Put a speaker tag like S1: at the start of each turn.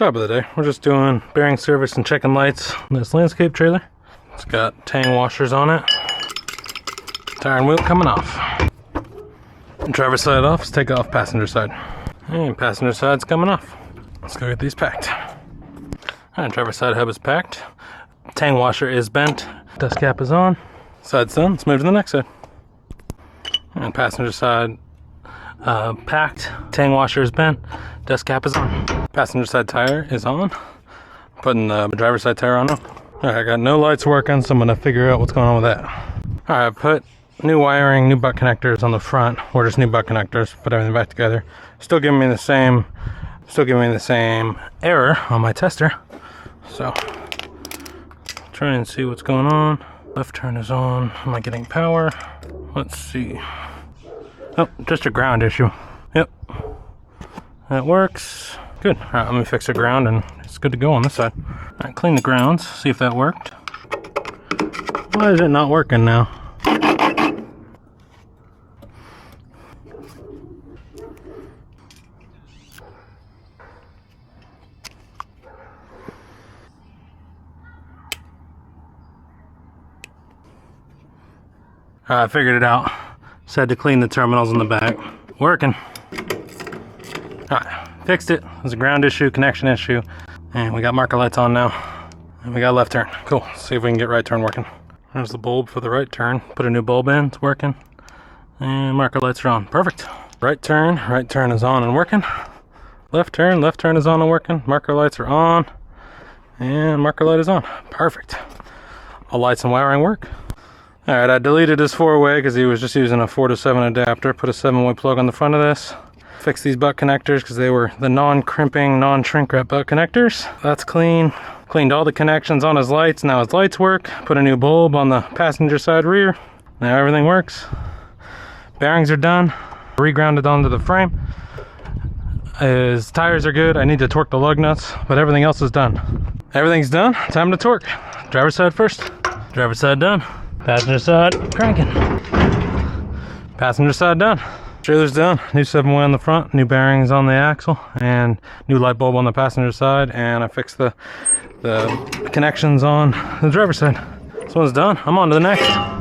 S1: Job of the day. We're just doing bearing service and checking lights on this landscape trailer. It's got tang washers on it. Tire and wheel coming off. Driver's side off, let's take off passenger side. And passenger side's coming off. Let's go get these packed. Alright, driver's side hub is packed. Tang washer is bent. Dust cap is on. Side's done. Let's move to the next side. And passenger side packed. Tang washer is bent. Dust cap is on. Passenger side tire is on. Putting the driver's side tire on now. Alright, I got no lights working, so I'm gonna figure out what's going on with that. Alright, I put new wiring, new butt connectors on the front, or just new butt connectors, put everything back together. Still giving me the same error on my tester. So, try and see what's going on. Left turn is on. Am I getting power? Let's see. Oh, just a ground issue. Yep. That works. Good. Alright, let me fix the ground and it's good to go on this side. Alright, clean the grounds, see if that worked. Why is it not working now? I figured it out. Said to clean the terminals in the back. Working. Alright, fixed it. It was a ground issue, connection issue. And we got marker lights on now. And we got left turn. Cool. See if we can get right turn working. There's the bulb for the right turn. Put a new bulb in. It's working. And marker lights are on. Perfect. Right turn is on and working. Left turn is on and working. Marker lights are on. And marker light is on. Perfect. All lights and wiring work. Alright, I deleted this 4-way because he was just using a 4 to 7 adapter. Put a 7-way plug on the front of this. Fixed these butt connectors because they were the non-crimping, non-shrink wrap butt connectors. That's clean. Cleaned all the connections on his lights. Now his lights work. Put a new bulb on the passenger side rear. Now everything works. Bearings are done. Regrounded onto the frame. His tires are good. I need to torque the lug nuts, but everything else is done. Everything's done. Time to torque. Driver's side first. Driver's side done. Passenger side cranking. Passenger side done. Trailer's done. New 7-way on the front, new bearings on the axle, and new light bulb on the passenger side. And I fixed the connections on the driver's side. This one's done. I'm on to the next.